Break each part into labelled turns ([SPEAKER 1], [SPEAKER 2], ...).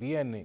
[SPEAKER 1] BNA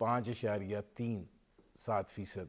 [SPEAKER 1] 5.37%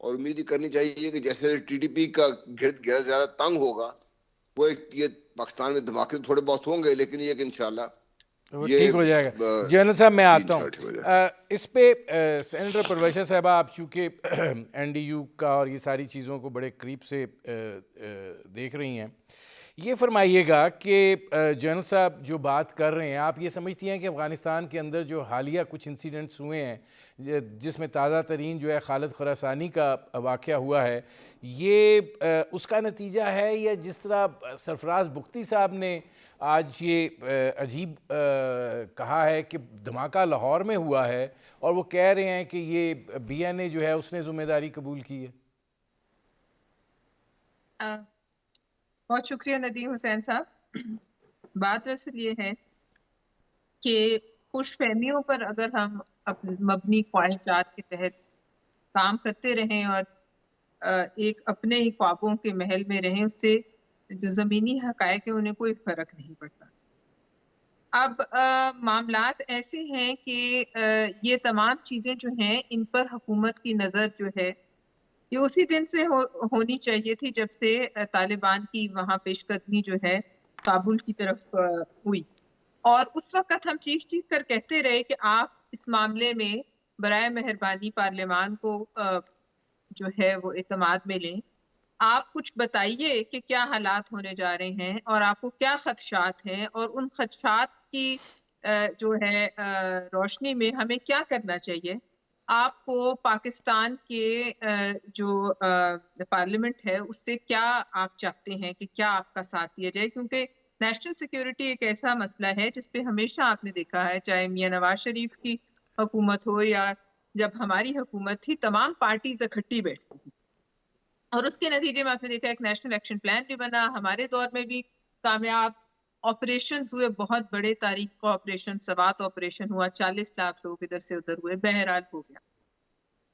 [SPEAKER 2] اور امید ہی کرنی چاہیے کہ جیسے ٹی ڈی پی کا گرد گرد زیادہ تنگ ہوگا، وہ یہ پاکستان میں دھماکے تھوڑے بہت ہوں گے، لیکن یہ کہ انشاءاللہ
[SPEAKER 1] وہ ٹھیک ہو جائے گا۔ جنرل صاحب میں آتا ہوں اس پہ، سینیٹر پرویشا صاحبہ آپ چونکہ این ڈی یو کا اور یہ ساری چیزوں کو بڑے قریب سے دیکھ رہی ہیں، یہ فرمائیے گا کہ جنرل صاحب جو بات کر رہے ہیں، آپ یہ سمجھتی ہیں کہ افغانستان کے اندر جو حالیہ کچھ انسیڈنٹس ہوئے ہیں، جس میں تازہ ترین جو ہے خالد خراسانی کا واقعہ ہوا ہے، یہ اس کا نتیجہ ہے، یا جس طرح سرفراز بگٹی صاحب نے آج یہ عجیب کہا ہے کہ دھماکہ لاہور میں ہوا ہے اور وہ کہہ رہے ہیں کہ یہ بی این اے جو ہے اس نے ذمہ داری قبول کی ہے؟
[SPEAKER 3] بہت شکریہ ندیم حسین صاحب۔ بات اصل یہ ہے کہ خوش فہمیوں پر اگر ہم مبنی خواہشات کے تحت کام کرتے رہیں اور ایک اپنے ہی خوابوں کے محل میں رہیں، اس سے جو زمینی حقائق ہیں انہیں کوئی فرق نہیں پڑتا۔ اب معاملات ایسے ہیں کہ یہ تمام چیزیں جو ہیں ان پر حکومت کی نظر جو ہے یہ اسی دن سے ہونی چاہیے تھی جب سے طالبان کی وہاں پیش قدمی جو ہے کابل کی طرف ہوئی، اور اس وقت ہم چیخ چیخ کر کہتے رہے کہ آپ اس معاملے میں برائے مہربانی پارلیمان کو جو ہے وہ اعتماد میں لیں، آپ کچھ بتائیے کہ کیا حالات ہونے جا رہے ہیں اور آپ کو کیا خدشات ہیں، اور ان خدشات کی جو ہے روشنی میں ہمیں کیا کرنا چاہیے۔ آپ کو پاکستان کے جو پارلیمنٹ ہے اس سے کیا آپ چاہتے ہیں کہ کیا آپ کا ساتھ دیا جائے، کیونکہ نیشنل سیکیورٹی ایک ایسا مسئلہ ہے جس پہ ہمیشہ آپ نے دیکھا ہے، چاہے میاں نواز شریف کی حکومت ہو یا جب ہماری حکومت تھی، تمام پارٹیز اکٹھی بیٹھتی تھی، اور اس کے نتیجے میں آپ نے دیکھا ایک نیشنل ایکشن پلان بھی بنا، ہمارے دور میں بھی کامیاب آپریشنز ہوئے، بہت بڑے تاریخ کا آپریشن، سوات آپریشن ہوا، 40 لاکھ لوگ ادھر سے ادھر ہوئے، بہرحال ہو گیا۔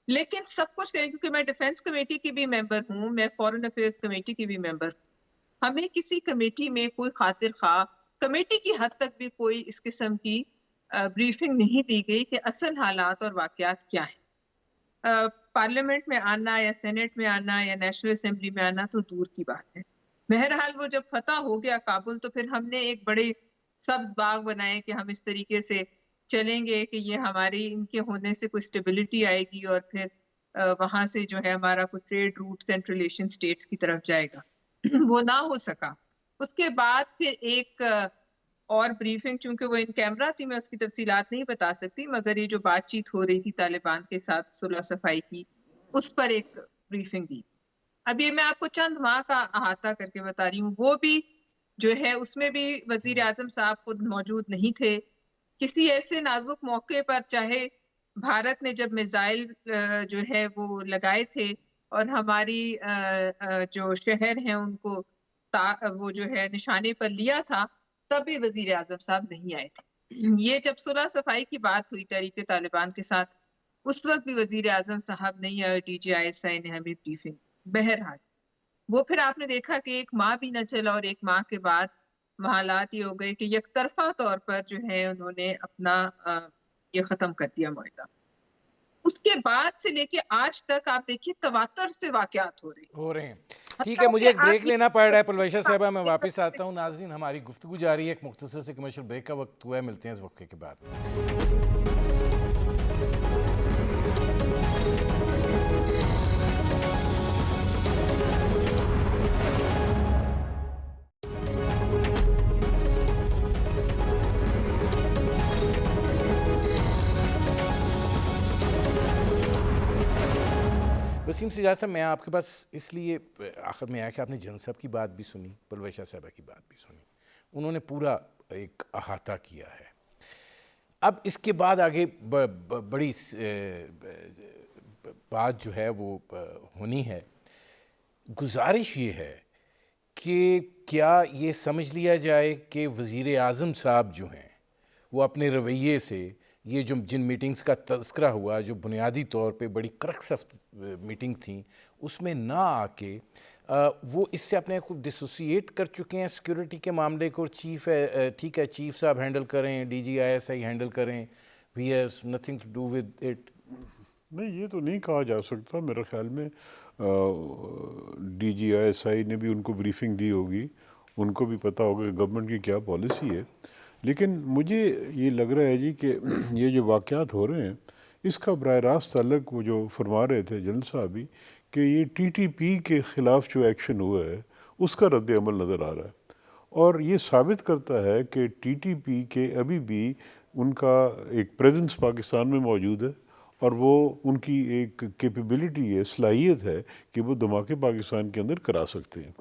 [SPEAKER 3] لیکن سب کچھ کیونکہ میں ڈیفنس کمیٹی کی بھی ممبر ہوں، میں فورن افیئرز کمیٹی کی بھی ممبر ہوں، ہمیں کسی کمیٹی میں کوئی خاطر خواہ کمیٹی کی حد تک بھی کوئی اس قسم کی بریفنگ نہیں دی گئی کہ اصل حالات اور واقعات کیا ہیں۔ پارلیمنٹ میں آنا یا سینٹ میں آنا یا نیشنل اسمبلی میں آنا تو دور کی بات ہے۔ بہرحال وہ جب فتح ہو گیا کابل، تو پھر ہم نے ایک بڑے سبز باغ بنائے کہ ہم اس طریقے سے چلیں گے کہ یہ ہماری ان کے ہونے سے کوئی اسٹیبلٹی آئے گی، اور پھر وہاں سے جو ہے ہمارا کوئی trade route central Asian states کی طرف جائے گا۔ وہ نہ ہو سکا۔ اس کے بعد پھر ایک اور بریفنگ، چونکہ وہ ان کیمرہ تھی میں اس کی تفصیلات نہیں بتا سکتی، مگر یہ جو بات چیت ہو رہی تھی طالبان کے ساتھ صلح صفائی کی، اس پر ایک بریفنگ دی۔ اب یہ میں آپ کو چند ماہ کا احاطہ کر کے بتا رہی ہوں، وہ بھی جو ہے اس میں بھی وزیر اعظم صاحب خود موجود نہیں تھے۔ کسی ایسے نازک موقع پر، چاہے بھارت نے جب میزائل جو ہے وہ لگائے تھے اور ہماری جو شہر ہیں ان کو وہ جو ہے نشانے پر لیا تھا، تب بھی وزیر اعظم صاحب نہیں آئے تھے۔ یہ جب صلح صفائی کی بات ہوئی تحریک طالبان کے ساتھ، اس وقت بھی وزیر اعظم صاحب نہیں آئے، ڈی جی آئی ایس آئی نے ہمیں بریفنگ۔ بہرحال وہ پھر آپ نے دیکھا کہ ایک ماہ بھی نہ چلا، اور ایک ماہ کے بعد حالات یہ ہو گئے کہ یک طرفہ طور پر جو ہے انہوں نے اپنا یہ ختم کر دیا معاہدہ۔ اس کے بعد سے لے کے آج تک آپ دیکھیے تواتر سے واقعات ہو رہے ہیں۔
[SPEAKER 1] ٹھیک ہے، مجھے ایک بریک لینا پڑ رہا ہے پرویشا صاحبہ، میں واپس آتا ہوں۔ ناظرین، ہماری گفتگو جاری ہے، ایک مختصر سے کمرشل بریک کا وقت ہوا ہے، ملتے ہیں اس وقفے کے بعد۔ وسیم سجاد صاحب، میں آپ کے پاس اس لیے آخر میں آیا کہ آپ نے جنرل صاحب کی بات بھی سنی، پرویشا صاحبہ کی بات بھی سنی، انہوں نے پورا ایک احاطہ کیا ہے۔ اب اس کے بعد آگے بڑی بات جو ہے وہ ہونی ہے۔ گزارش یہ ہے کہ کیا یہ سمجھ لیا جائے کہ وزیر اعظم صاحب جو ہیں وہ اپنے رویے سے، یہ جو جن میٹنگز کا تذکرہ ہوا، جو بنیادی طور پہ بڑی کرکسف میٹنگ تھیں، اس میں نہ آ کے وہ اس سے اپنے کو ڈسوسیٹ کر چکے ہیں سیکیورٹی کے معاملے کو۔ چیف ہے، ٹھیک ہے، چیف صاحب ہینڈل کریں، D G I S I handle کریں، we has nothing to do with it.
[SPEAKER 4] نہیں، یہ تو نہیں کہا جا سکتا. میرے خیال میں DGISI نے بھی ان کو بریفنگ دی ہوگی، ان کو بھی پتہ ہوگا کہ گورنمنٹ کی کیا پالیسی ہے. لیکن مجھے یہ لگ رہا ہے جی کہ یہ جو واقعات ہو رہے ہیں اس کا براہ راست تعلق وہ جو فرما رہے تھے جنرل صاحب بھی کہ یہ TTP کے خلاف جو ایکشن ہوا ہے اس کا رد عمل نظر آ رہا ہے، اور یہ ثابت کرتا ہے کہ TTP کے ابھی بھی ان کا ایک پریزنس پاکستان میں موجود ہے، اور وہ ان کی ایک کیپیبلٹی ہے، صلاحیت ہے کہ وہ دھماکے پاکستان کے اندر کرا سکتے ہیں.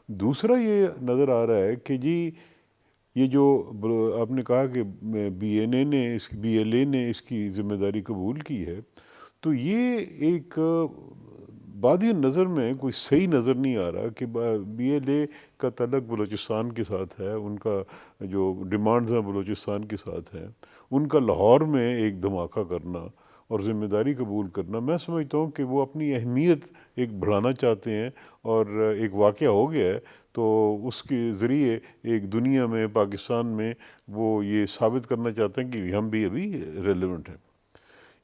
[SPEAKER 4] دوسرا یہ نظر آ رہا ہے کہ جی یہ جو آپ نے کہا کہ BLA نے اس کی ذمہ داری قبول کی ہے، تو یہ ایک بادی نظر میں کوئی صحیح نظر نہیں آ رہا کہ BLA کا تعلق بلوچستان کے ساتھ ہے، ان کا جو ڈیمانڈز ہیں بلوچستان کے ساتھ ہیں، ان کا لاہور میں ایک دھماکہ کرنا اور ذمہ داری قبول کرنا، میں سمجھتا ہوں کہ وہ اپنی اہمیت ایک بڑھانا چاہتے ہیں، اور ایک واقعہ ہو گیا ہے تو اس کے ذریعے ایک دنیا میں، پاکستان میں وہ یہ ثابت کرنا چاہتے ہیں کہ ہم بھی ابھی ریلیونٹ ہیں.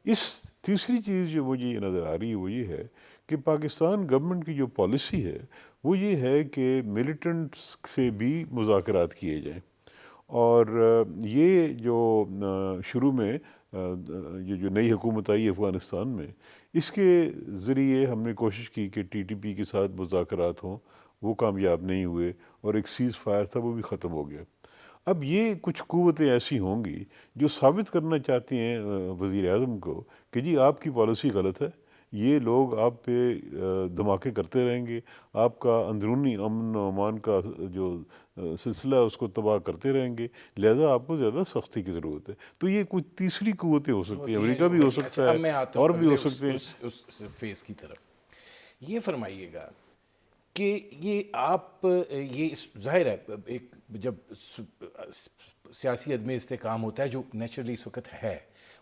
[SPEAKER 4] اس تیسری چیز جو مجھے یہ نظر آ رہی ہے وہ یہ ہے کہ پاکستان گورنمنٹ کی جو پالیسی ہے وہ یہ ہے کہ ملیٹنٹس سے بھی مذاکرات کیے جائیں، اور یہ جو شروع میں یہ جو نئی حکومت آئی افغانستان میں، اس کے ذریعے ہم نے کوشش کی کہ TTP کے ساتھ مذاکرات ہوں، وہ کامیاب نہیں ہوئے، اور ایک سیز فائر تھا وہ بھی ختم ہو گیا. اب یہ کچھ قوتیں ایسی ہوں گی جو ثابت کرنا چاہتی ہیں وزیر اعظم کو کہ جی آپ کی پالیسی غلط ہے، یہ لوگ آپ پہ دھماکے کرتے رہیں گے، آپ کا اندرونی امن و امان کا جو سلسلہ ہے اس کو تباہ کرتے رہیں گے، لہذا آپ کو زیادہ سختی کی ضرورت ہے. تو یہ کچھ تیسری قوتیں ہو سکتی ہیں، امریکہ بھی ہو سکتا ہے
[SPEAKER 1] اب میں آتا
[SPEAKER 4] اور
[SPEAKER 1] ہوں
[SPEAKER 4] بھی ہو
[SPEAKER 1] اگلے
[SPEAKER 4] سکتے ہیں.
[SPEAKER 1] اس فیز کی طرف. یہ فرمائیے گا کہ یہ آپ یہ ظاہر ہے ایک جب سیاسی عدم استحکام ہوتا ہے جو نیچرلی اس وقت ہے،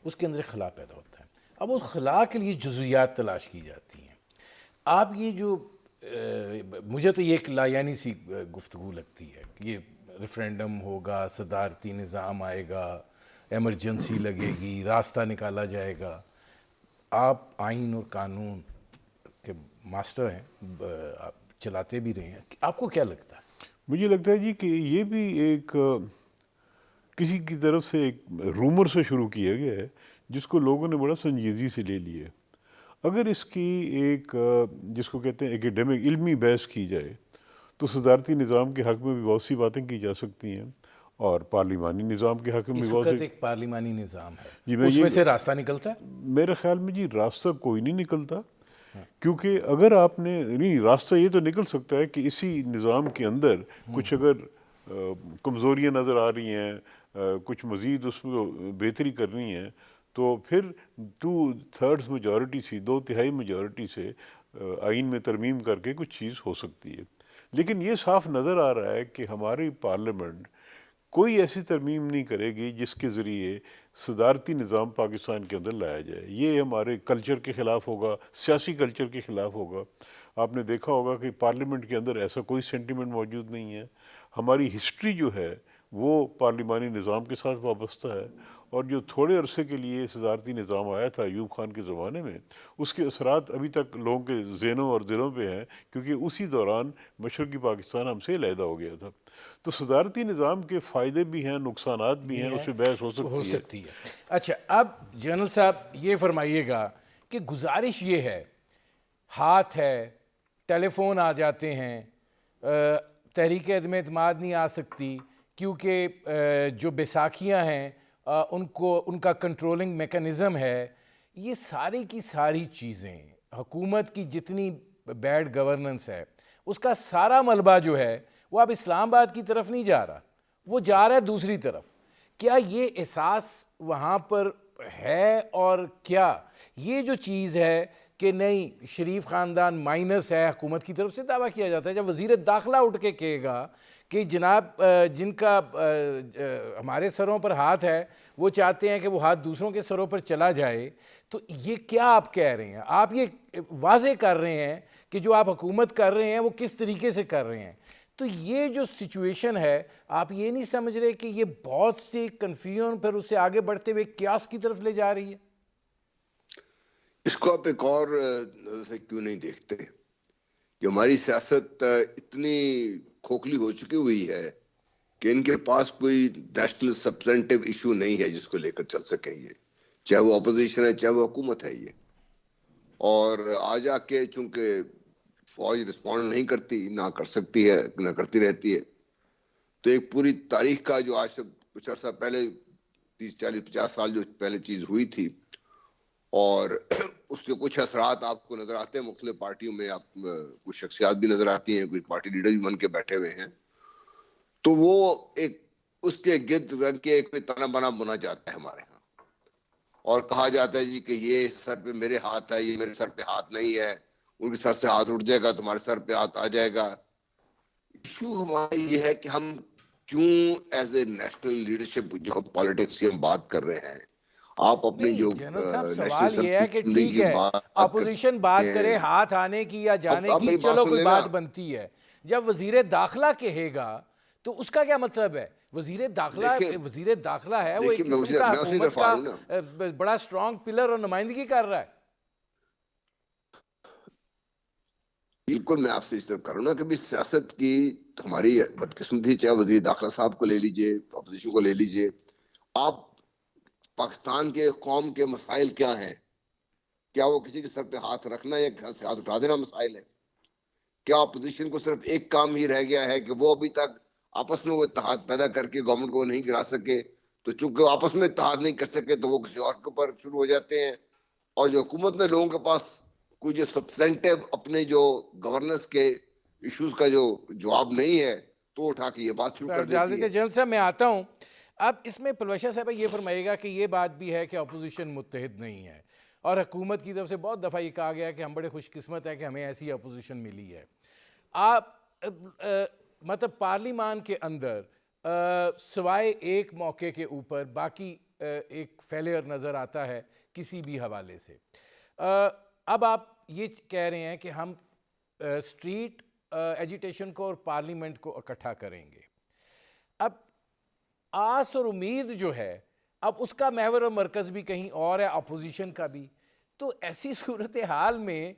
[SPEAKER 1] اس کے اندر خلا پیدا ہوتا ہے. اب اس خلا کے لیے جزویات تلاش کی جاتی ہیں. آپ یہ جو مجھے تو یہ ایک لایعنی سی گفتگو لگتی ہے کہ یہ ریفرینڈم ہوگا، صدارتی نظام آئے گا، ایمرجنسی لگے گی، راستہ نکالا جائے گا. آپ آئین اور قانون کے ماسٹر ہیں، آپ چلاتے بھی رہے ہیں، آپ کو کیا لگتا ہے؟
[SPEAKER 4] مجھے لگتا ہے جی کہ یہ بھی ایک کسی کی طرف سے ایک رومر سے شروع کیا گیا ہے جس کو لوگوں نے بڑا سنجیدگی سے لے لیا ہے. اگر اس کی ایک جس کو کہتے ہیں ایکیڈیمک علمی بحث کی جائے تو صدارتی نظام کے حق میں بھی بہت سی باتیں کی جا سکتی ہیں، اور پارلیمانی نظام کے حق میں بھی
[SPEAKER 1] اس
[SPEAKER 4] بہت
[SPEAKER 1] وقت
[SPEAKER 4] سی.
[SPEAKER 1] ایک پارلیمانی نظام ہے،
[SPEAKER 4] جی میں
[SPEAKER 1] اس میں سے راستہ نکلتا ہے؟
[SPEAKER 4] میرے خیال میں جی راستہ کوئی نہیں نکلتا، کیونکہ اگر آپ نے نہیں راستہ یہ تو نکل سکتا ہے کہ اسی نظام کے اندر کچھ اگر کمزوریاں نظر آ رہی ہیں، کچھ مزید اس میں بہتری کرنی ہے، تو پھر 2/3 میجورٹی سے 2/3 میجورٹی سے آئین میں ترمیم کر کے کچھ چیز ہو سکتی ہے. لیکن یہ صاف نظر آ رہا ہے کہ ہماری پارلیمنٹ کوئی ایسی ترمیم نہیں کرے گی جس کے ذریعے صدارتی نظام پاکستان کے اندر لایا جائے. یہ ہمارے کلچر کے خلاف ہوگا، سیاسی کلچر کے خلاف ہوگا. آپ نے دیکھا ہوگا کہ پارلیمنٹ کے اندر ایسا کوئی سینٹیمنٹ موجود نہیں ہے. ہماری ہسٹری جو ہے وہ پارلیمانی نظام کے ساتھ وابستہ ہے، اور جو تھوڑے عرصے کے لیے صدارتی نظام آیا تھا ایوب خان کے زمانے میں، اس کے اثرات ابھی تک لوگوں کے ذہنوں اور دلوں پہ ہیں، کیونکہ اسی دوران مشرقی پاکستان ہم سے علیحدہ ہو گیا تھا. تو صدارتی نظام کے فائدے بھی ہیں، نقصانات بھی ہیں، اس پہ بحث ہو سکتی ہے.
[SPEAKER 1] اچھا، اب جنرل صاحب یہ فرمائیے گا کہ گزارش یہ ہے، ہاتھ ہے، ٹیلی فون آ جاتے ہیں، تحریک عدم اعتماد نہیں آ سکتی کیونکہ جو بیساکھیاں ہیں ان کا کنٹرولنگ میکانزم ہے. یہ ساری کی ساری چیزیں، حکومت کی جتنی بیڈ گورننس ہے، اس کا سارا ملبہ جو ہے وہ اب اسلام آباد کی طرف نہیں جا رہا، وہ جا رہا ہے دوسری طرف. کیا یہ احساس وہاں پر ہے؟ اور کیا یہ جو چیز ہے کہ نہیں شریف خاندان مائنس ہے، حکومت کی طرف سے دعویٰ کیا جاتا ہے، جب وزیر داخلہ اٹھ کے کہے گا کہ جناب جن کا ہمارے سروں پر ہاتھ ہے وہ چاہتے ہیں کہ وہ ہاتھ دوسروں کے سروں پر چلا جائے، تو یہ کیا آپ کہہ رہے ہیں؟ آپ یہ واضح کر رہے ہیں کہ جو آپ حکومت کر رہے ہیں وہ کس طریقے سے کر رہے ہیں. تو یہ جو سچویشن ہے، آپ یہ نہیں سمجھ رہے کہ یہ بہت سی کنفیوژن پھر اسے آگے بڑھتے ہوئے کیاس کی طرف لے جا رہی ہے؟
[SPEAKER 2] اس کو آپ ایک اور نظر سے کیوں نہیں دیکھتے کہ ہماری سیاست اتنی کھوکھلی ہو چکی ہوئی ہے کہ ان کے پاس کوئی نیشنل سبسٹینٹیو ایشو نہیں ہے جس کو لے کر چل سکیں یہ، چاہے وہ اپوزیشن ہے چاہے وہ حکومت ہے یہ. اور آ جا کے چونکہ فوج رسپونڈ نہیں کرتی، نہ کر سکتی ہے، نہ کرتی رہتی ہے، تو ایک پوری تاریخ کا جو آج سے کچھ عرصہ پہلے 30 40 50 سال جو پہلے چیز ہوئی تھی، اور اس کے کچھ اثرات آپ کو نظر آتے ہیں مختلف پارٹیوں میں. آپ کچھ شخصیات بھی نظر آتی ہیں، کچھ پارٹی لیڈر بھی بن کے بیٹھے ہوئے ہیں، تو وہ ایک اس کے گرد رنگ کے ایک تنا بنا بنا جاتا ہے ہمارے ہاں، اور کہا جاتا ہے جی کہ یہ سر پہ میرے ہاتھ ہے، یہ میرے سر پہ ہاتھ نہیں ہے، ان کے سر سے ہاتھ اٹھ جائے گا تمہارے سر پہ ہاتھ آ جائے گا. ایشو ہمارا یہ ہے کہ ہم کیوں ایز اے نیشنل لیڈرشپ جو پالیٹکس کی ہم بات کر رہے ہیں، آپ اپنی
[SPEAKER 1] نہیں
[SPEAKER 2] جو
[SPEAKER 1] جنرل صاحب،
[SPEAKER 2] نیشنل
[SPEAKER 1] سوال یہ ہے کہ
[SPEAKER 2] اسمبلی
[SPEAKER 1] ٹھیک
[SPEAKER 2] کی
[SPEAKER 1] ہے
[SPEAKER 2] بات
[SPEAKER 1] اپوزیشن
[SPEAKER 2] کرتے
[SPEAKER 1] بات کرے
[SPEAKER 2] ہیں.
[SPEAKER 1] ہاتھ آنے کی یا جانے
[SPEAKER 2] اب
[SPEAKER 1] کی،
[SPEAKER 2] میری بات
[SPEAKER 1] چلو
[SPEAKER 2] سن
[SPEAKER 1] کوئی
[SPEAKER 2] لینا.
[SPEAKER 1] بات بنتی ہے. جب وزیر داخلہ کہے گا تو اس کا کیا مطلب ہے؟ وزیر داخلہ ہے، وہ ایک
[SPEAKER 2] دیکھیے
[SPEAKER 1] قسم کا
[SPEAKER 2] میں اسی
[SPEAKER 1] حکومت
[SPEAKER 2] طرف آ
[SPEAKER 1] کا
[SPEAKER 2] رہا ہوں نا.
[SPEAKER 1] بڑا سٹرونگ پلر اور نمائندگی کر رہا ہے.
[SPEAKER 2] بالکل میں آپ سے اس طرف کر رہا ہوں نا کہ بھی سیاست کی ہماری بدقسمتی، چاہے وزیر داخلہ صاحب کو لے لیجئے، اپوزیشن کو لے لیجئے، آپ پاکستان کے قوم کے مسائل کیا ہیں؟ کیا وہ کسی کے سر پہ ہاتھ رکھنا یا گھر سے ہاتھ اٹھا دینا مسائل ہے؟ کیا اپوزیشن کو صرف ایک کام ہی رہ گیا ہے کہ وہ ابھی تک آپس میں وہ اتحاد پیدا کر کے گورنمنٹ کو نہیں گرا سکے، تو چونکہ وہ آپس میں اتحاد نہیں کر سکے تو وہ کسی اور کے اوپر شروع ہو جاتے ہیں، اور جو حکومت میں لوگوں کے پاس کوئی جو سبسٹینٹیو اپنے جو گورننس کے ایشوز کا جو جواب نہیں ہے تو اٹھا کے یہ بات شروع کر
[SPEAKER 1] اجازت
[SPEAKER 2] دیتی
[SPEAKER 1] ہے
[SPEAKER 2] ہے.
[SPEAKER 1] جنرل صاحب، میں آتا ہوں. اب اس میں پروفیسر صاحب یہ فرمائے گا کہ یہ بات بھی ہے کہ اپوزیشن متحد نہیں ہے، اور حکومت کی طرف سے بہت دفعہ یہ کہا گیا کہ ہم بڑے خوش قسمت ہیں کہ ہمیں ایسی اپوزیشن ملی ہے. آپ مطلب پارلیمان کے اندر سوائے ایک موقع کے اوپر باقی ایک فیلئر نظر آتا ہے کسی بھی حوالے سے. اب آپ یہ کہہ رہے ہیں کہ ہم اسٹریٹ ایجیٹیشن کو اور پارلیمنٹ کو اکٹھا کریں گے. اب آس اور امید جو ہے، اب اس کا محور و مرکز بھی کہیں اور ہے، اپوزیشن کا بھی. تو ایسی صورتحال میں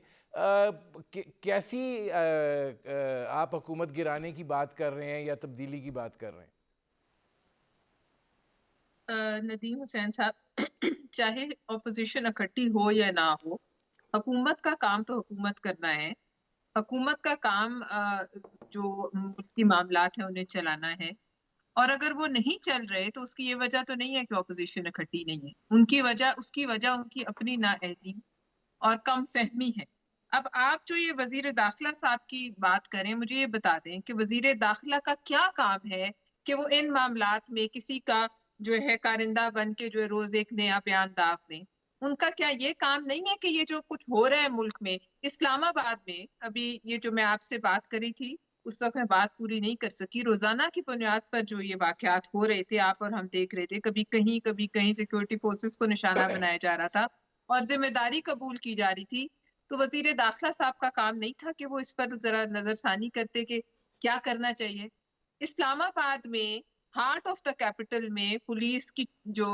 [SPEAKER 1] کیسی آپ حکومت گرانے کی بات کر رہے ہیں یا تبدیلی کی بات کر رہے ہیں؟
[SPEAKER 3] ندیم حسین صاحب، چاہے اپوزیشن اکٹھی ہو یا نہ ہو، حکومت کا کام تو حکومت کرنا ہے. حکومت کا کام جو ملکی معاملات ہیں انہیں چلانا ہے، اور اگر وہ نہیں چل رہے تو اس کی یہ وجہ تو نہیں ہے کہ اپوزیشن اکٹھی نہیں ہے. اس کی وجہ ان کی اپنی نااہلی اور کم فہمی ہے. اب آپ جو یہ وزیر داخلہ صاحب کی بات کریں، مجھے یہ بتا دیں کہ وزیر داخلہ کا کیا کام ہے کہ وہ ان معاملات میں کسی کا جو ہے کارندہ بن کے جو ہے روز ایک نیا بیان داغ دیں. ان کا کیا یہ کام نہیں ہے کہ یہ جو کچھ ہو رہا ہے ملک میں، اسلام آباد میں ابھی یہ جو میں آپ سے بات کری تھی اس وقت میں بات پوری نہیں کر سکی، روزانہ کی بنیاد پر جو یہ واقعات ہو رہے تھے آپ اور ہم دیکھ رہے تھے، کبھی کہیں سیکورٹی فورسز کو نشانہ بنایا جا رہا تھا اور ذمہ داری قبول کی جا رہی تھی. تو وزیر داخلہ صاحب کا کام نہیں تھا کہ وہ اس پر ذرا نظر ثانی کرتے کہ کیا کرنا چاہیے؟ اسلام آباد میں ہارٹ آف دا کیپٹل میں پولیس کی جو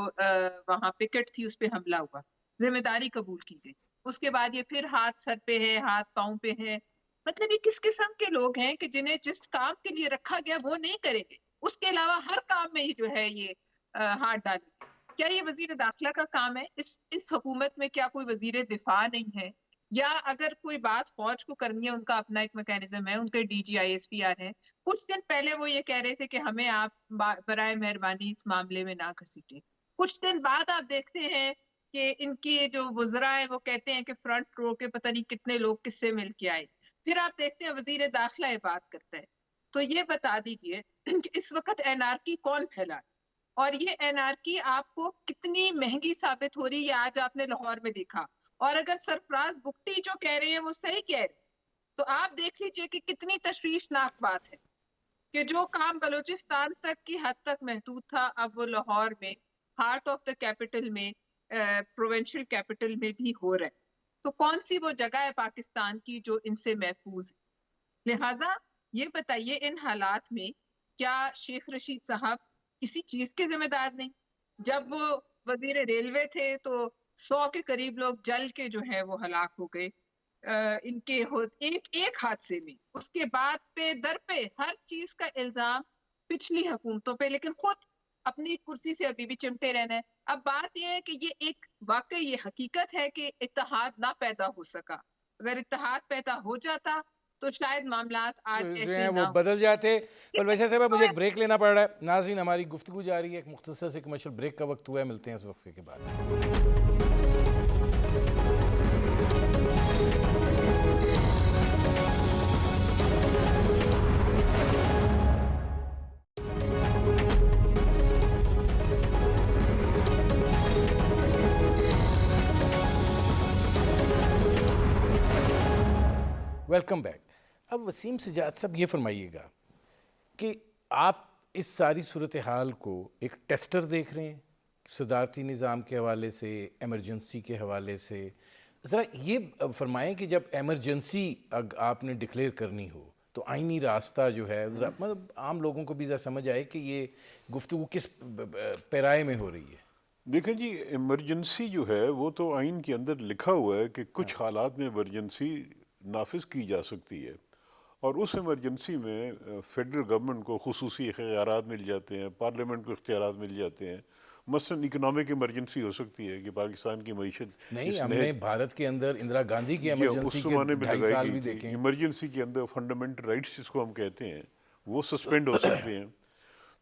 [SPEAKER 3] وہاں پکٹ تھی اس پہ حملہ ہوا، ذمہ داری قبول کی گئی، اس کے بعد یہ پھر ہاتھ سر پہ ہے، ہاتھ پاؤں پہ ہے. مطلب یہ کس قسم کے لوگ ہیں کہ جنہیں جس کام کے لیے رکھا گیا وہ نہیں کریں گے، اس کے علاوہ ہر کام میں ہی جو ہے یہ ہاتھ ڈالیں گے. کیا یہ وزیر داخلہ کا کام ہے؟ اس حکومت میں کیا کوئی وزیر دفاع نہیں ہے؟ یا اگر کوئی بات فوج کو کرنی ہے، ان کا اپنا ایک میکینزم ہے، ان کے ڈی جی ISPR ہے. کچھ دن پہلے وہ یہ کہہ رہے تھے کہ ہمیں آپ برائے مہربانی اس معاملے میں نہ گھسیٹیں. کچھ دن بعد آپ دیکھتے ہیں کہ ان کی جو وزراء ہیں وہ کہتے ہیں کہ فرنٹ رو کے پتہ نہیں کتنے لوگ کس سے مل کے آئے. پھر آپ دیکھتے ہیں وزیر داخلہ یہ بات کرتا ہے. تو یہ بتا دیجئے کہ اس وقت NRK کون پھیلا، اور یہ NRK آپ کو کتنی مہنگی ثابت ہو رہی ہے؟ آج آپ نے لاہور میں دیکھا. اور اگر سرفراز بگٹی جو کہہ رہے ہیں وہ صحیح کہہ رہے ہیں تو آپ دیکھ لیجئے کہ کتنی تشویشناک بات ہے کہ جو کام بلوچستان تک کی حد تک محدود تھا اب وہ لاہور میں ہارٹ آف دا کیپٹل میں پروونشل کیپٹل میں بھی ہو رہا ہے. تو کون سی وہ جگہ ہے پاکستان کی جو ان سے محفوظ ہے؟ لہٰذا یہ بتائیے ان حالات میں کیا شیخ رشید صاحب کسی چیز کے ذمہ دار نہیں؟ جب وہ وزیر ریلوے تھے تو 100 کے قریب لوگ جل کے جو ہے وہ ہلاک ہو گئے ان کے ایک حادثے میں. اس کے بعد پہ در پہ ہر چیز کا الزام پچھلی حکومتوں پہ، لیکن خود اپنی کرسی سے ابھی بھی چمٹے رہنا ہے. اب بات یہ ہے کہ یہ ایک واقعی یہ حقیقت ہے کہ اتحاد نہ پیدا ہو سکا. اگر اتحاد پیدا ہو جاتا تو شاید معاملات آج
[SPEAKER 1] جو
[SPEAKER 3] ایسے
[SPEAKER 1] ہیں
[SPEAKER 3] نہ
[SPEAKER 1] وہ
[SPEAKER 3] ہو.
[SPEAKER 1] بدل جاتے. پروفیسر صاحب مجھے ایک بریک لینا پڑ رہا ہے. ناظرین ہماری گفتگو جاری ہے، ایک مختصر سے کمرشل بریک کا وقت ہوا ہے. ملتے ہیں اس وقفے کے بعد. Welcome back. اب وسیم سجاد صاحب یہ فرمائیے گا کہ آپ اس ساری صورتحال کو ایک ٹیسٹر دیکھ رہے ہیں صدارتی نظام کے حوالے سے، ایمرجنسی کے حوالے سے. ذرا یہ فرمائیں کہ جب ایمرجنسی آپ نے ڈکلیئر کرنی ہو تو آئینی راستہ جو ہے ذرا مطلب عام لوگوں کو بھی ذرا سمجھ آئے کہ یہ گفتگو کس پیرائے میں ہو رہی ہے.
[SPEAKER 4] دیکھیں جی، ایمرجنسی جو ہے وہ تو آئین کے اندر لکھا ہوا ہے کہ کچھ حالات میں ایمرجنسی نافذ کی جا سکتی ہے، اور اس ایمرجنسی میں فیڈرل گورنمنٹ کو خصوصی اختیارات مل جاتے ہیں، پارلیمنٹ کو اختیارات مل جاتے ہیں. مثلاً اکنامک ایمرجنسی ہو سکتی ہے کہ پاکستان کی معیشت
[SPEAKER 1] نہیں، ہم نے بھارت کے اندر اندرا گاندھی کی ایمرجنسی
[SPEAKER 4] اس
[SPEAKER 1] کے
[SPEAKER 4] زمانے میں
[SPEAKER 1] 2.5
[SPEAKER 4] لگائی
[SPEAKER 1] سال
[SPEAKER 4] گئی
[SPEAKER 1] بھی
[SPEAKER 4] تھی.
[SPEAKER 1] دیکھیں.
[SPEAKER 4] ایمرجنسی کے اندر فنڈامنٹل رائٹس جس کو ہم کہتے ہیں وہ سسپینڈ ہو سکتے ہیں،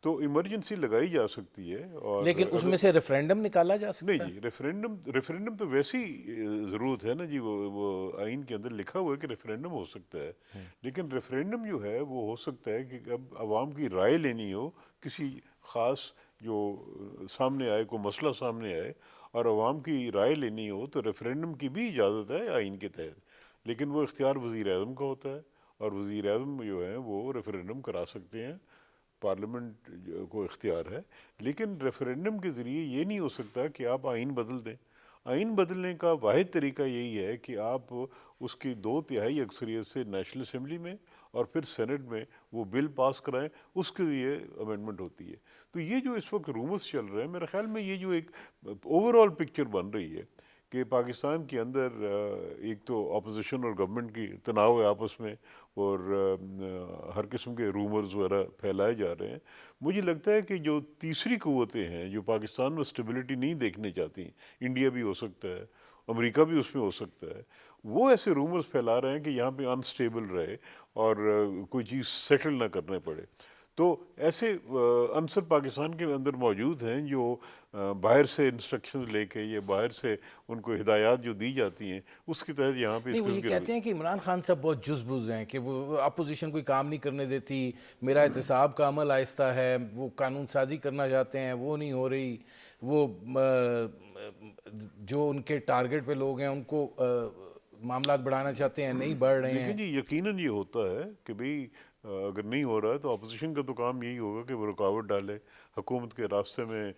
[SPEAKER 4] تو ایمرجنسی لگائی جا سکتی ہے. اور
[SPEAKER 1] لیکن اس میں سے ریفرینڈم نکالا جا سکتا
[SPEAKER 4] نہیں جی، ریفرینڈم تو ویسی ضرورت ہے نا جی، وہ آئین کے اندر لکھا ہوا ہے کہ ریفرینڈم ہو سکتا ہے. لیکن ریفرینڈم جو ہے وہ ہو سکتا ہے کہ اب عوام کی رائے لینی ہو کسی خاص جو سامنے آئے، کوئی مسئلہ سامنے آئے اور عوام کی رائے لینی ہو تو ریفرینڈم کی بھی اجازت ہے آئین کے تحت. لیکن وہ اختیار وزیر اعظم کا ہوتا ہے، اور وزیر اعظم جو ہیں وہ ریفرینڈم کرا سکتے ہیں، پارلیمنٹ کو اختیار ہے. لیکن ریفرینڈم کے ذریعے یہ نہیں ہو سکتا کہ آپ آئین بدل دیں. آئین بدلنے کا واحد طریقہ یہی ہے کہ آپ اس کی 2/3 اکثریت سے نیشنل اسمبلی میں اور پھر سینٹ میں وہ بل پاس کرائیں، اس کے لیے امینڈمنٹ ہوتی ہے. تو یہ جو اس وقت رومرز چل رہے ہیں، میرے خیال میں یہ جو ایک اوور آل پکچر بن رہی ہے کہ پاکستان کے اندر ایک تو اپوزیشن اور گورنمنٹ کی تناؤ ہے آپس میں، اور ہر قسم کے رومرز وغیرہ پھیلائے جا رہے ہیں. مجھے لگتا ہے کہ جو تیسری قوتیں ہیں جو پاکستان میں اسٹیبلٹی نہیں دیکھنے چاہتی، انڈیا بھی ہو سکتا ہے، امریکہ بھی اس میں ہو سکتا ہے، وہ ایسے رومرز پھیلا رہے ہیں کہ یہاں پہ انسٹیبل رہے اور کوئی چیز سیٹل نہ کرنے پڑے. تو ایسے عنصر پاکستان کے اندر موجود ہیں جو باہر سے انسٹرکشنز لے کے یا باہر سے ان کو ہدایات جو دی جاتی ہیں اس کے تحت یہاں پہ
[SPEAKER 1] نہیں. وہ یہ کہتے ہیں کہ عمران خان صاحب بہت جزبز ہیں کہ وہ اپوزیشن کوئی کام نہیں کرنے دیتی، میرا احتساب کا عمل آہستہ ہے، وہ قانون سازی کرنا چاہتے ہیں وہ نہیں ہو رہی، وہ جو ان کے ٹارگٹ پہ لوگ ہیں ان کو معاملات بڑھانا چاہتے ہیں، نہیں بڑھ رہے ہیں.
[SPEAKER 4] دیکھیں جی، یقیناً یہ ہوتا ہے کہ بھئی اگر نہیں ہو رہا ہے تو اپوزیشن کا تو کام یہی ہوگا کہ وہ رکاوٹ ڈالے، حکومت کے راستے میں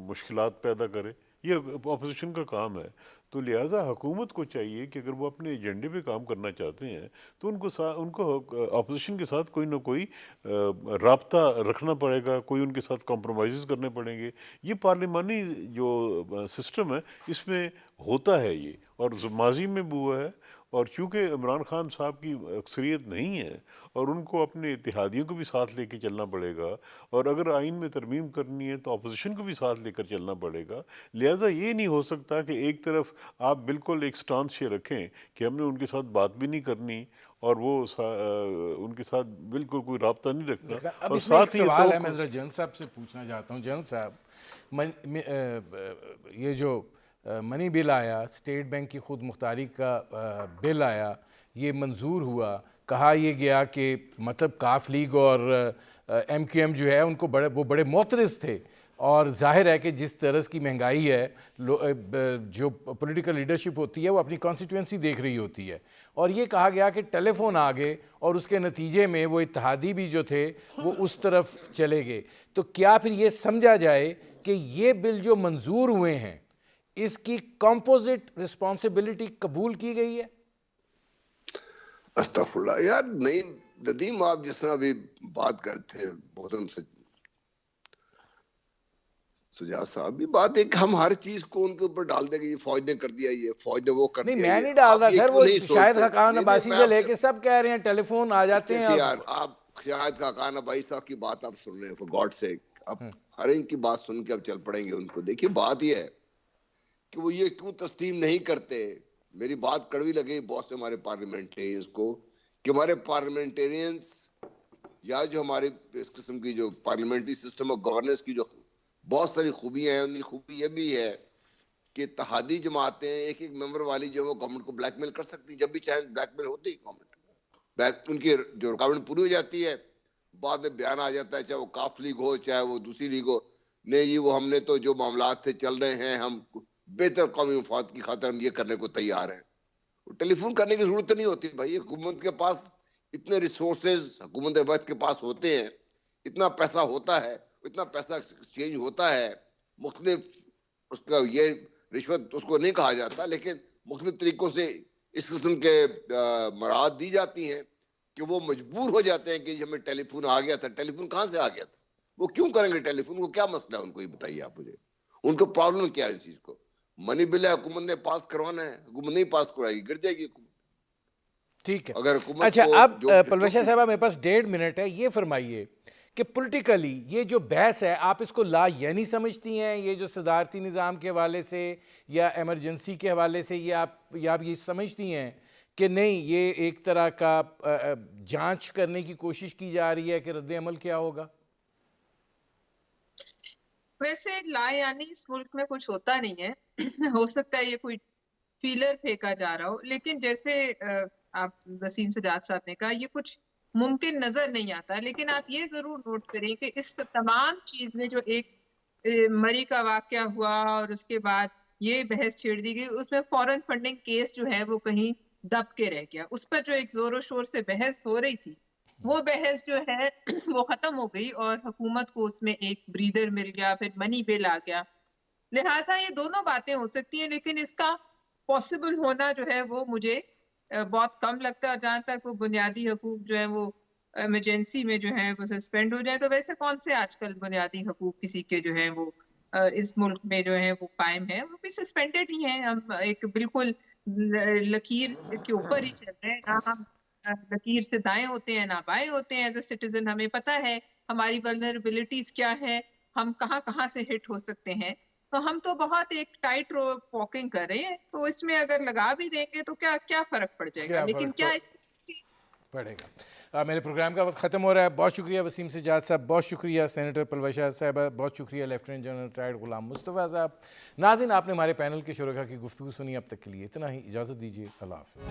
[SPEAKER 4] مشکلات پیدا کرے، یہ اپوزیشن کا کام ہے. تو لہٰذا حکومت کو چاہیے کہ اگر وہ اپنے ایجنڈے پہ کام کرنا چاہتے ہیں تو ان کو اپوزیشن کے ساتھ کوئی نہ کوئی رابطہ رکھنا پڑے گا، کوئی ان کے ساتھ کمپرومائزز کرنے پڑیں گے. یہ پارلیمانی جو سسٹم ہے اس میں ہوتا ہے یہ، اور ماضی میں بھی ہوا ہے. اور چونکہ عمران خان صاحب کی اکثریت نہیں ہے اور ان کو اپنے اتحادیوں کو بھی ساتھ لے کے چلنا پڑے گا، اور اگر آئین میں ترمیم کرنی ہے تو اپوزیشن کو بھی ساتھ لے کر چلنا پڑے گا. لہٰذا یہ نہیں ہو سکتا کہ ایک طرف آپ بالکل ایک سٹانس یہ رکھیں کہ ہم نے ان کے ساتھ بات بھی نہیں کرنی اور وہ ان کے ساتھ بالکل کوئی رابطہ نہیں رکھنا.
[SPEAKER 1] اب
[SPEAKER 4] اور
[SPEAKER 1] اس میں ایک
[SPEAKER 4] ساتھ ہی
[SPEAKER 1] سوال ہے، میں ذرا جن صاحب سے پوچھنا چاہتا ہوں. جن صاحب، یہ جو منی بل آیا، اسٹیٹ بینک کی خود مختاری کا بل آیا، یہ منظور ہوا، کہا یہ گیا کہ مطلب کاف لیگ اور ایم کیو ایم جو ہے ان کو وہ بڑے معترض تھے، اور ظاہر ہے کہ جس طرز کی مہنگائی ہے جو پولیٹیکل لیڈرشپ ہوتی ہے وہ اپنی کانسٹیٹوئنسی دیکھ رہی ہوتی ہے، اور یہ کہا گیا کہ ٹیلی فون آ گئے اور اس کے نتیجے میں وہ اتحادی بھی جو تھے وہ اس طرف چلے گئے. تو کیا پھر یہ سمجھا جائے کہ یہ بل جو منظور ہوئے ہیں اس کی کمپوزٹ رسپانسبلٹی قبول کی گئی ہے؟
[SPEAKER 2] استغفر اللہ یار. نہیں ندیم، آپ جس طرح ابھی بات کرتے ہیں محترم سے، سجاد صاحب یہ بات ہے کہ ہم ہر چیز کو ان کے اوپر ڈال دیں گے، یہ فوج نے کر دیا، یہ فوج نے وہ کر
[SPEAKER 1] نہیں
[SPEAKER 2] دیا.
[SPEAKER 1] میں
[SPEAKER 2] یہ
[SPEAKER 1] نہیں ڈال رہا
[SPEAKER 2] آپ یہ
[SPEAKER 1] سر،
[SPEAKER 2] کیوں
[SPEAKER 1] وہ
[SPEAKER 2] نہیں
[SPEAKER 1] شاہد
[SPEAKER 2] سوچتے؟
[SPEAKER 1] خاقان
[SPEAKER 2] نہیں،
[SPEAKER 1] عباسی
[SPEAKER 2] میں
[SPEAKER 1] سے
[SPEAKER 2] آپ
[SPEAKER 1] لے کے سب کہہ رہے ہیں، ٹیلی فون آ جاتے ہیں.
[SPEAKER 2] دیکھیے یار، آپ شاہد خاقان عباسی صاحب کی بات آپ سن رہے ہیں، فور گاڈ سیک. اب ہر ان کی بات سن کے اب چل پڑیں گے ان کو. دیکھیے بات یہ ہے کہ وہ یہ کیوں تسلیم نہیں کرتے. میری بات کڑوی لگے بہت سے ہمارے پارلیمنٹرینز کو کہ ہمارے پارلیمنٹرینز یا جو ہمارے اس قسم کی جو پارلیمنٹری سسٹم آف گورننس کی جو بہت ساری خوبیاں ہیں، ان کی خوبی یہ بھی ہے کہ اتحادی جماعتیں ایک ایک ممبر والی جو وہ گورنمنٹ کو بلیک میل کر سکتی، جب بھی چاہیں بلیک میل ہوتی ہے گورنمنٹ. ان کی جو رکاوٹ پوری ہو جاتی ہے، بعد میں بیان آ جاتا ہے، چاہے وہ کاف لیگ ہو چاہے وہ دوسری لیگ ہو، نہیں جی وہ ہم نے تو جو معاملات سے چل رہے ہیں، ہم بہتر قومی مفاد کی خاطر ہم یہ کرنے کو تیار ہیں. ٹیلی فون کرنے کی ضرورت نہیں ہوتی بھائی. حکومت کے پاس اتنے ریسورسز حکومت وقت کے پاس ہوتے ہیں، اتنا پیسہ ہوتا ہے، اتنا پیسہ ایکسچینج ہوتا ہے. مختلف اس کا یہ رشوت اس کو نہیں کہا جاتا، لیکن مختلف طریقوں سے اس قسم کے مراعات دی جاتی ہیں کہ وہ مجبور ہو جاتے ہیں کہ ہمیں ٹیلی فون آ گیا تھا. ٹیلی فون کہاں سے آ گیا تھا؟ وہ کیوں کریں گے ٹیلی فون؟ وہ کیا مسئلہ ہے ان کو، یہ بتائیے آپ مجھے. ان کو پرابلم کیا ہے اس چیز کو؟ منی بل ہے، حکومت نے پاس کروانا ہے، حکومت نہیں پاس کروائے گی گر جائے گی حکومت.
[SPEAKER 1] ٹھیک ہے.
[SPEAKER 2] اگر حکومت
[SPEAKER 1] اچھا
[SPEAKER 2] کو
[SPEAKER 1] اب
[SPEAKER 2] جو
[SPEAKER 1] پلویشا صاحبہ میرے پاس 1.5 منٹ ہے، یہ فرمائیے کہ پولیٹیکلی یہ جو بحث ہے آپ اس کو لا یعنی سمجھتی ہیں، یہ جو صدارتی نظام کے حوالے سے یا ایمرجنسی کے حوالے سے، یہ آپ یہ سمجھتی ہیں کہ نہیں یہ ایک طرح کا جانچ کرنے کی کوشش کی جا رہی ہے کہ رد عمل کیا ہوگا؟
[SPEAKER 3] ویسے لا یعنی اس ملک میں کچھ ہوتا نہیں ہے. ہو سکتا ہے یہ کوئی فیلر پھینکا جا رہا ہو، لیکن جیسے آپ وسیم سجاد صاحب نے کہا یہ کچھ ممکن نظر نہیں آتا. لیکن آپ یہ ضرور نوٹ کریں کہ اس تمام چیز میں جو ایک مری کا واقعہ ہوا اور اس کے بعد یہ بحث چھیڑ دی گئی، اس میں فورن فنڈنگ کیس جو ہے وہ کہیں دب کے رہ گیا. اس پر جو ایک زور و شور سے بحث ہو رہی تھی، وہ بحث جو ہے وہ ختم ہو گئی اور حکومت کو اس میں ایک بریدر مل گیا، پھر منی بل آ گیا. لہٰذا یہ دونوں باتیں ہو سکتی ہیں، لیکن اس کا پاسبل ہونا جو ہے وہ مجھے بہت کم لگتا ہے. جہاں تک وہ بنیادی حقوق جو ہے وہ ایمرجنسی میں جو ہے وہ سسپینڈ ہو جائے، تو ویسے کون سے آج کل بنیادی حقوق کسی کے جو ہے وہ اس ملک میں جو ہے وہ قائم ہے؟ وہ بھی سسپینڈڈ ہی ہیں. ہم ایک بالکل لکیر کے اوپر ہی چل رہے ہیں، نہ ہم لکیر سے دائیں ہوتے ہیں نہ بائیں ہوتے ہیں. ایز اے سٹیزن ہمیں پتہ ہے ہماری ولنریبلٹیز کیا ہے، ہم کہاں کہاں سے ہٹ ہو سکتے ہیں. تو ہم تو بہت ایک ٹائٹ روپ واکنگ کر رہے ہیں، تو اس میں اگر لگا بھی دیں گے تو کیا فرق پڑ جائے گا. لیکن کیا اس
[SPEAKER 1] پڑے گا. میرے پروگرام کا وقت ختم ہو رہا ہے. بہت شکریہ وسیم سجاد صاحب، بہت شکریہ سینیٹر پلویشا صاحبہ، بہت شکریہ lieutenant general retired Ghulam Mustafa صاحب. ناظرین آپ نے ہمارے پینل کے شرکاء کی گفتگو سنی. اب تک کے لیے اتنا ہی، اجازت دیجیے. اللہ حافظ.